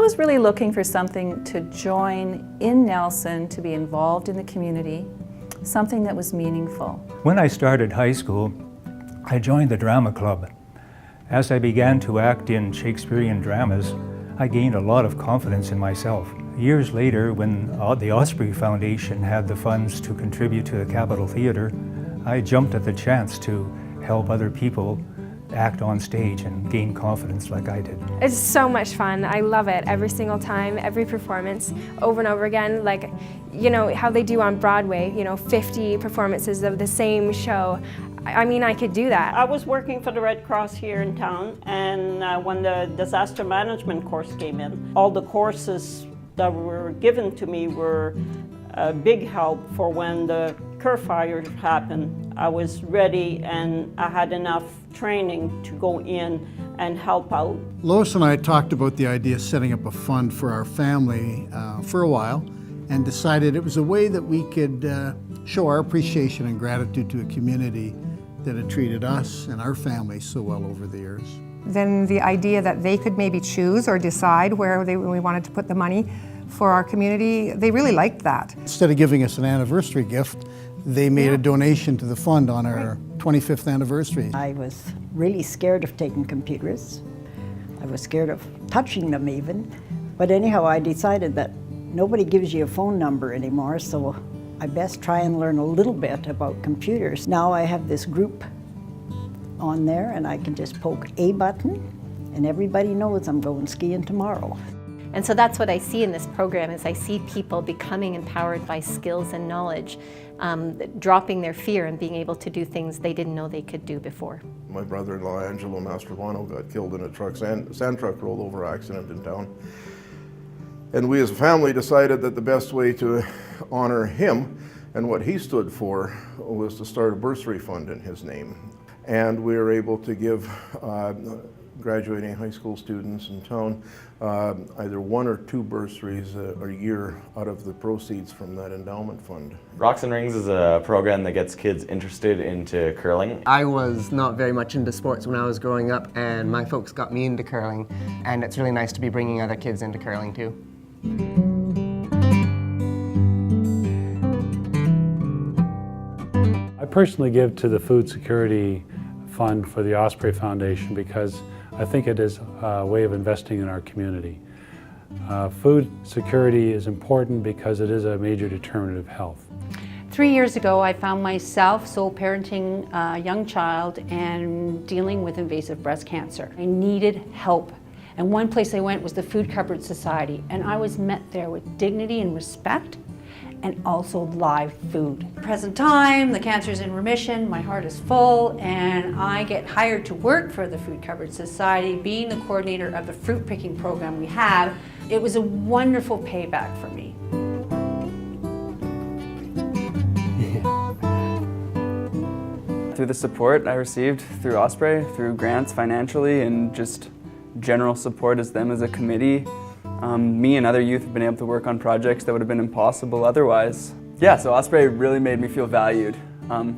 was really looking for something to join in Nelson, to be involved in the community, something that was meaningful. When I started high school, I joined the drama club. As I began to act in Shakespearean dramas, I gained a lot of confidence in myself. Years later, when the Osprey Foundation had the funds to contribute to the Capitol Theatre, I jumped at the chance to help other people act on stage and gain confidence like I did. It's so much fun. I love it every single time, every performance, over and over again. Like, you know, how they do on Broadway, 50 performances of the same show. I mean, I could do that. I was working for the Red Cross here in town, and when the disaster management course came in, all the courses that were given to me were a big help for when the Kerr fire happened. I was ready and I had enough training to go in and help out. Lois and I talked about the idea of setting up a fund for our family for a while, and decided it was a way that we could show our appreciation and gratitude to a community that had treated us and our family so well over the years. Then the idea that they could maybe choose or decide where we wanted to put the money for our community, they really liked that. Instead of giving us an anniversary gift, they made a donation to the fund on our 25th anniversary. I was really scared of taking computers. I was scared of touching them even. But anyhow, I decided that nobody gives you a phone number anymore, so I best try and learn a little bit about computers. Now I have this group on there and I can just poke a button and everybody knows I'm going skiing tomorrow. And so that's what I see in this program, is I see people becoming empowered by skills and knowledge, dropping their fear and being able to do things they didn't know they could do before. My brother-in-law, Angelo Mastrobuono, got killed in a sand truck rollover accident in town. And we as a family decided that the best way to honor him and what he stood for was to start a bursary fund in his name. And we were able to give graduating high school students in town either 1 or 2 bursaries a year out of the proceeds from that endowment fund. Rocks and Rings is a program that gets kids interested into curling. I was not very much into sports when I was growing up, and my folks got me into curling, and it's really nice to be bringing other kids into curling too. I personally give to the Food Security Fund for the Osprey Foundation because I think it is a way of investing in our community. Food security is important because it is a major determinant of health. 3 years ago, I found myself sole parenting a young child and dealing with invasive breast cancer. I needed help. And one place I went was the Food Cupboard Society, and I was met there with dignity and respect, and also live food. Present time, the cancer's in remission, my heart is full, and I get hired to work for the Food Cupboard Society, being the coordinator of the fruit picking program we have. It was a wonderful payback for me. Through the support I received through Osprey, through grants financially, and just general support as them as a committee, me and other youth have been able to work on projects that would have been impossible otherwise. Yeah, so Osprey really made me feel valued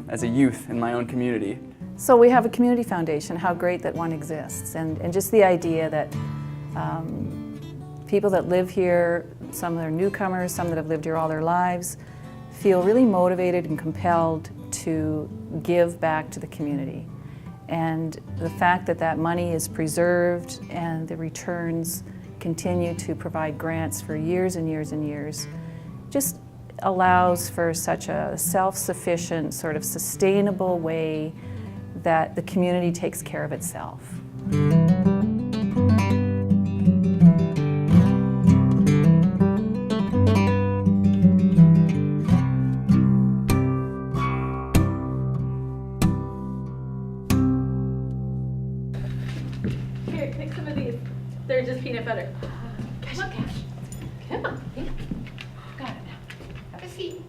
as a youth in my own community. So we have a community foundation, how great that one exists, and just the idea that people that live here, some that are newcomers, some that have lived here all their lives, feel really motivated and compelled to give back to the community. And the fact that that money is preserved and the returns continue to provide grants for years and years and years just allows for such a self-sufficient, sort of sustainable way that the community takes care of itself. Here, take some of these. They're just peanut butter. Come on, Cash. Come on. Got it now. Have a seat.